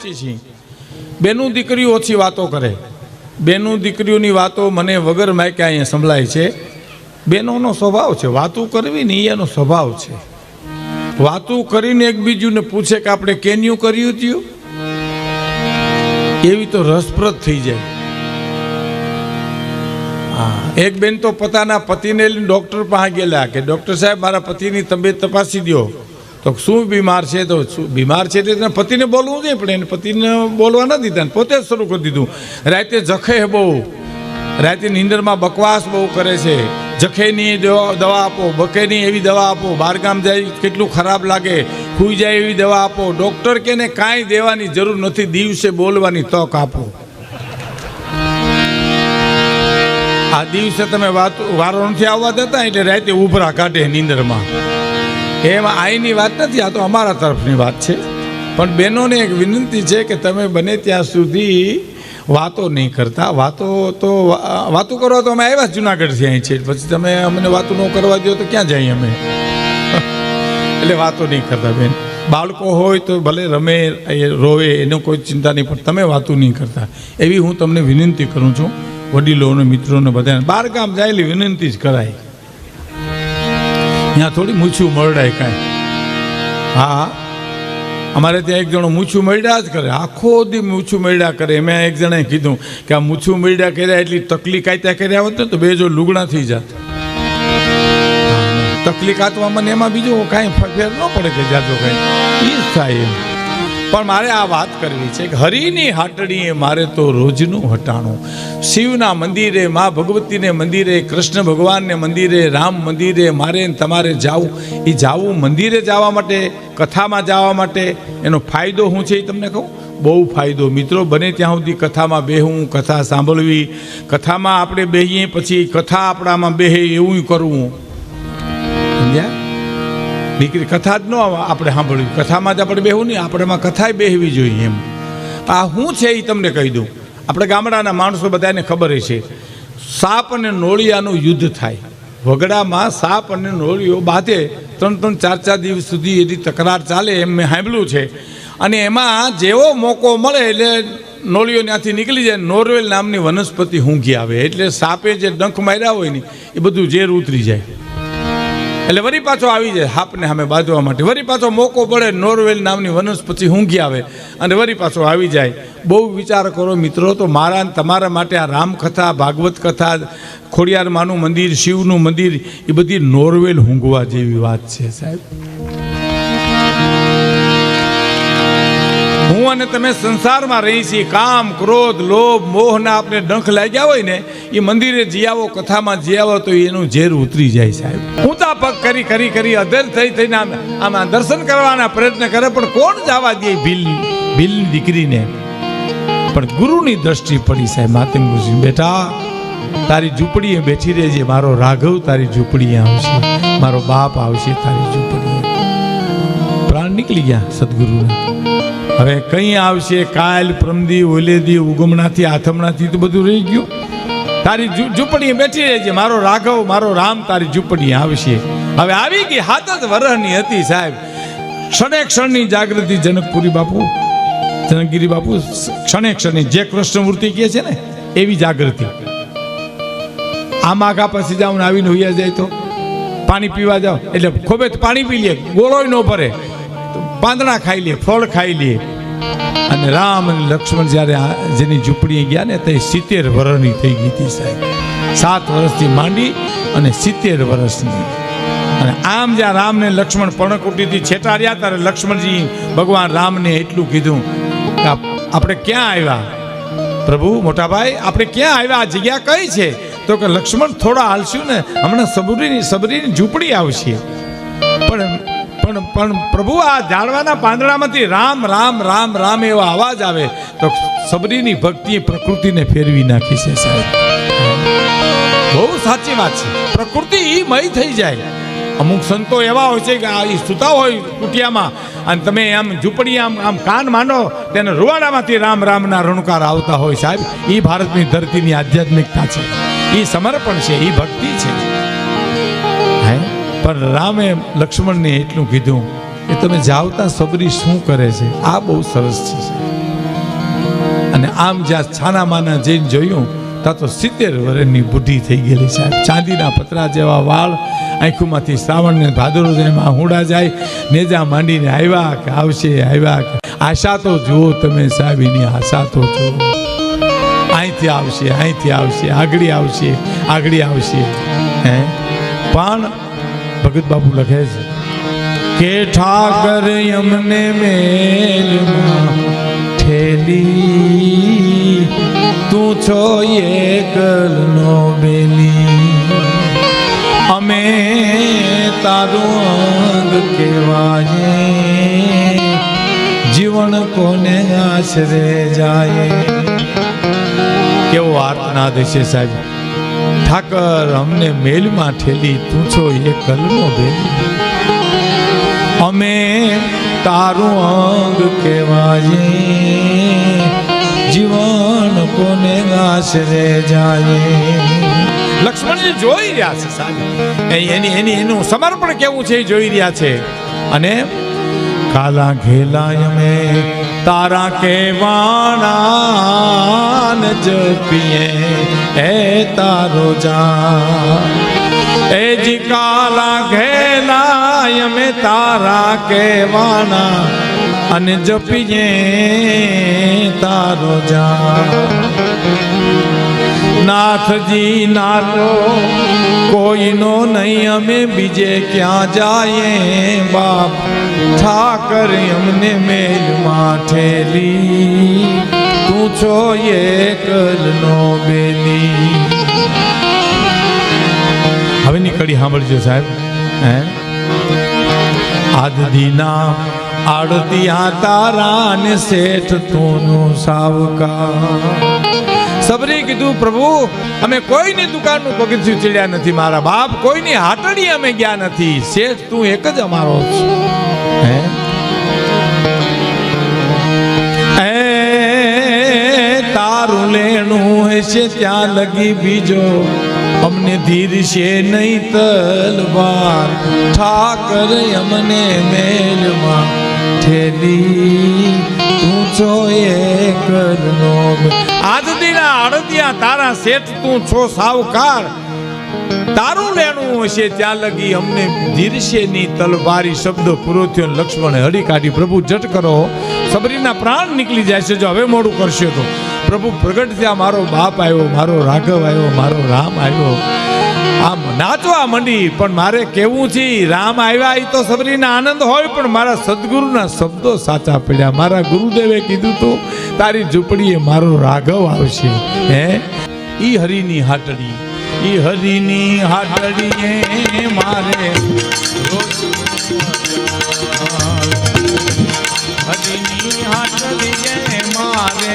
ઓછી છે. બેનું દીકરીઓ ઓછી વાતો કરે. બેનું દીકરીઓની વાતો મને વગર માયકે અહીંયા સંભળાય છે. બેનોનો સ્વભાવ છે વાતું કરવી ને એનો સ્વભાવ છે. વાતું કરીને એકબીજુને પૂછે કે આપણે કેન્યું કર્યું હતું, એવી તો રસપ્રદ થઈ જાય. હા, એક બેન તો પોતાના પતિને લઈને ડૉક્ટર પાસે ગયેલા કે ડૉક્ટર સાહેબ મારા પતિની તબિયત તપાસી દો. તો શું બીમાર છે? તો શું બીમાર છે તે પતિને બોલવું જોઈએ, પણ એને પતિને બોલવા ન દીધા, પોતે જ શરૂ કરી દીધું. રાતે જખે બહુ, રાતે નીંદરમાં બકવાસ બહુ કરે છે. જખેની દવા આપો, બકેની એવી દવા આપો, બહારગામ જાય કેટલું ખરાબ લાગે, ખુઈ જાય એવી દવા આપો. ડૉક્ટર કે ને કાંઈ દેવાની જરૂર નથી, દિવસે બોલવાની તક આપો. આ દિવસે તમે વારો નથી આવવા દેતા એટલે રાતે ઉભરા કાઢે નીંદરમાં. એમાં આઈની વાત નથી, આ તો અમારા તરફની વાત છે. પણ બહેનોને એક વિનંતી છે કે તમે બને ત્યાં સુધી વાતો નહીં કરતા. વાતો કરવા તો અમે આવ્યા જુનાગઢથી અહીં છે, પછી તમે અમને વાતો ન કરવા દો તો ક્યાં જઈએ અમે? એટલે વાતો નહીં કરતા બેન. બાળકો હોય તો ભલે રમે રોવે, એનો કોઈ ચિંતા નહીં, પણ તમે વાતો નહીં કરતા એવી હું તમને વિનંતી કરું છું. વડીલોને મિત્રોને બધાને બહાર ગામ જાયેલી વિનંતી જ કરાય. ત્યાં થોડી મૂછું મરડાય કાંઈ. હા, અમારે ત્યાં એક જણો મૂછું મળ્યા જ કરે, આખો દી મૂછું મળ્યા કરે. મેં એક જણાએ કીધું કે આ મૂછું મળ્યા કર્યા એટલી તકલીફ કાંઈ કર્યા હોત ને તો બે જો લુગડા થઈ જાત. તકલીફ આતવામાં એમાં બીજું કાંઈ ફેર ન પડે કે જાતો કાંઈ એ જ થાય એમ. પણ મારે આ વાત કરવી છે કે હરિની હાટડીએ મારે તો રોજનું હટાણું. શિવના મંદિરે, મા ભગવતીને મંદિરે, કૃષ્ણ ભગવાનને મંદિરે, રામ મંદિરે મારે તમારે જાવું. એ જાવું મંદિરે જવા માટે, કથામાં જવા માટે એનો ફાયદો શું છે એ તમને કહું. બહુ ફાયદો મિત્રો. બને ત્યાં સુધી કથામાં બેહવું, કથા સાંભળવી. કથામાં આપણે બેહીએ પછી કથા આપણામાં બેહે એવું કરવું. સમજ્યા? દીકરી કથા જ ન આપણે સાંભળવી, કથામાં જ આપણે બેહવું નહીં, આપણેમાં કથાએ બેહવી જોઈએ એમ. આ શું છે એ તમને કહી દઉં. આપણે ગામડાના માણસો બધાને ખબર છે, સાપ અને નોળિયાનું યુદ્ધ થાય. વગડામાં સાપ અને નોળિયો બાંધે 3-4 દિવસ સુધી એની તકરાર ચાલે એમ મેં સાંભળ્યું છે. અને એમાં જેવો મોકો મળે એટલે નોળિયો ત્યાંથી નીકળી જાય, નોરવેલ નામની વનસ્પતિ ઊંઘી આવે. એટલે સાપે જે ડંખ માર્યા હોય ને એ બધું ઝેર ઉતરી જાય. એટલે વરી પાછો આવી જાય સાપને સામે બાંધવા માટે. વરી પાછો મોકો પડે, નોરવેલ નામની વનસ્પતિ ઊંઘી આવે અને વરી પાછો આવી જાય. બહુ વિચાર કરો મિત્રો. તો મારા તમારા માટે આ રામકથા, ભાગવત કથા, ખોડિયાર માનું મંદિર, શિવનું મંદિર એ બધી નોરવેલ ઊંઘવા જેવી વાત છે સાહેબ. હું અને તમે સંસારમાં રહી છીએ, કામ, ક્રોધ, લોભ, મોહના આપણે ડંખ લાગ્યા હોય ને, એ મંદિરે જી આવો, કથામાં જી આવો તો એનું ઝેર ઉતરી જાય સાહેબ. ઊંચા પગ કરી અધર થઈને આમાં દર્શન કરવાના પ્રયત્ન કરે, પણ કોણ જવા દે ભીલની દીકરીને? પણ ગુરુની દ્રષ્ટિ પડી સાહેબ. માતંગુજી બેટા તારી ઝૂંપડીએ બેઠી રહેજે, મારો રાઘવ તારી ઝૂંપડીએ આવશે, મારો બાપ આવશે તારી ઝૂંપડીએ. પ્રાણ નીકળી ગયા સદગુરુના. હવે કઈ આવશે? કાલ, પ્રમદી, ઓલેદી, ઉગમણાથી, આથમણાથી તો બધું રહી ગયું. તારી ઝૂંપડીએ બેઠી રહેજે, મારો રાઘવ, મારો રામ તારી ઝૂંપડીએ આવશે. હવે આવી ગઈ. 7 જ વર્ષની હતી સાહેબ. ક્ષણે ક્ષણની જાગૃતિ. જનકપુરી બાપુ, જનકગીરી બાપુ ક્ષણે ક્ષણની, જે કૃષ્ણમૂર્તિ કહે છે ને એવી જાગૃતિ. આમ આગા પછી જાઓ ને આવીને હોઈયા જાય તો પાણી પીવા જાઓ એટલે ખોબે પાણી પી લે, ગોળોય ન ભરે, પાંદડા ખાઈ લે, ફળ ખાઈ લે. અને રામ અને લક્ષ્મણ જ્યારે જેની ઝૂંપડીએ ગયા ને તે 70 વર્ષની થઈ ગઈ હતી સાહેબ. 7 વર્ષથી માંડી અને 70 વર્ષની. અને આમ જ્યાં રામ ને લક્ષ્મણ પર્ણકુટીથી છેટા રહ્યા ત્યારે લક્ષ્મણજી ભગવાન રામને એટલું કીધું કે આપણે ક્યાં આવ્યા પ્રભુ, મોટાભાઈ આપણે ક્યાં આવ્યા, આ જગ્યા કઈ છે? તો કે લક્ષ્મણ થોડા હાલશું ને હમણાં સબરીની ઝૂંપડી આવશે. પણ પ્રભુ આ ઝાડવાના પાંદડામાંથી રામ રામ રામ રામ એવા અવાજ આવે તો સબરીની ભક્તિએ પ્રકૃતિને ફેરવી નાખી છે સાહેબ. બહુ સાચી વાત છે. પ્રકૃતિ મય થઈ જાય. અમુક સંતો એવા હોય છે કે આ સુતા હોય કુટિયામાં અને તમે આમ ઝૂંપડી આમ કાન માંડો તેને રૂવાડામાંથી રામ રામના રણકાર આવતા હોય સાહેબ. એ ભારતની ધરતીની આધ્યાત્મિકતા છે, એ સમર્પણ છે, એ ભક્તિ છે. પણ રામે લક્ષ્મણને એટલું કીધું કે તમે જાવતા સબરી શું કરે છે? આ બહુ સરસ છે. અને આમ જ્યાં છાનામાના જઈને જોયું ત્યાં તો 70 વર્ષની બુઢી થઈ ગયેલી સાહેબ. ચાંદીના પતરા જેવા વાળ, આંખોમાંથી શ્રાવણ ને ભાદરવો એમાં હુંડા જાય, નેજા માંડીને આવ્યા કે આવશે, આવ્યા કે આશા તો જુઓ તમે સાહેબ, એની આશા તો જુઓ. અહીંથી આવશે, અહીંથી આવશે, આગળ આવશે, આગળ આવશે. હે પણ ભગત બાપુ લખે છે કે ઠાકર યમને મેલમાં ઠેલી, તું છો એકલનો બેલી, અમે તારું અંગ કહેવાય, જીવન કોને આશરે જાય. કેવો આર્તનાદ છે સાહેબ. ઠાકર અમને મેલમાં ઠેલી, તું છો એકલનો બેલી, અમે તારું અંગ કહેવાય, જીવન કોને આશરે જાય. લક્ષ્મણજી જોઈ રહ્યા છે સાહેબ, એનું સમર્પણ કેવું છે એ જોઈ રહ્યા છે. અને કાલા ઘેલા અમે તારા કેવાણા જપીએ એ તારો જા. એ જી કાલા ઘેલા અમે તારા કેવાણા અને જપીએ તારો જા. નાથજી નાતો કોઈનો નહીં, અમે બીજે ક્યાં જાયે બાપ, ઠાકર અમને મેલમાં ઠેલી, તું છો એકલનો બેલી. હવેની કડી સાંભળજો સાહેબ. હે આદિના આડતિયા તારા ને શેઠ તું સાવકા. સબરી કીધું પ્રભુ અમે કોઈની દુકાનનું પગથિયું ચડ્યા નથી, મારા બાપ કોઈની હાટડી અમે ગયા નથી, શેઠ તું એક જ અમારો છે. હે તારું લેણું હશે ત્યાં લગી બીજો અમને ધીર છે નહીં તલવાર, ઠાકર અમને મેલમાં ઠેલી, તું છો એકલનો. આજ દીના અડદિયા તારા શેઠ તું છો સાવકાર, તારું લેણું હશે ત્યાં લગી અમને ધીરશે ની તલવારી. શબ્દ પૂરો થયો, લક્ષ્મણે હળી કાઢી. પ્રભુ જટ કરો, સબરીના પ્રાણ નીકળી જાય છે જો હવે મોડું કરશે તો. પ્રભુ પ્રગટ થયા, મારો બાપ આવ્યો, મારો રાઘવ આવ્યો, મારો રામ આવ્યો. આમ નાચવા મંડી. પણ મારે કેવું છે, રામ આવ્યા એ તો સબરીના આનંદ હોય, પણ મારા સદગુરુના શબ્દો સાચા પડ્યા. મારા ગુરુદેવે કીધું તું તારી ઝૂંપડીએ મારો રાઘવ આવશે. હે ઈ હરિની હાટડી, ઈ હરિની હાટડીએ મારે હરિની હાટડીએ મારે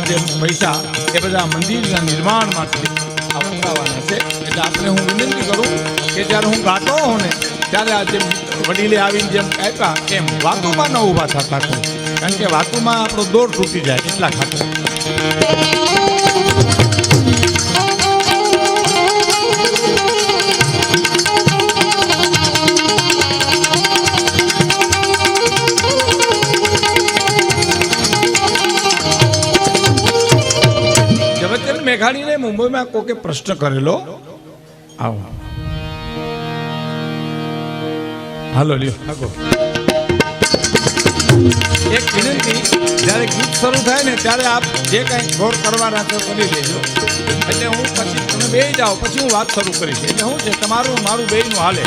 આ જે પૈસા એ બધા મંદિરના નિર્માણ માટે આ વપરાવાના છે. એટલે આપણે હું વિનંતી કરું કે જ્યારે હું ગાતો હોઉં ને ત્યારે આ જેમ વડીલે આવીને જેમ આપ્યા એમ વાતોમાં ન ઊભા થતા કોઈ, કારણ કે વાતોમાં આપણો દોર તૂટી જાય એટલા ખાતર. મેઘાણીને મુંબઈમાં કોકે પ્રશ્ન કરેલો, આવો હાલો લ્યો આગો. એક વિનંતી, જ્યારે ગીત શરૂ થાય ને ત્યારે આપ જે કાંઈ ગોળ કરવાના તો કરી લેજો. એટલે હું પછી તમે બે જાઓ પછી હું વાત શરૂ કરીશ. એટલે શું છે તમારું મારું બેયનું હાલે.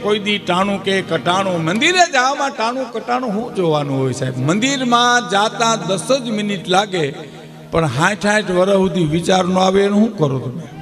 કોઈ દી ટાણું કે કટાણું. મંદિરે જવામાં ટાણું કટાણું શું જોવાનું હોય સાહેબ? મંદિરમાં જાતા 10 જ મિનિટ લાગે, પણ 60 વર્ષ સુધી વિચાર ન આવે એનું શું કરો તમે?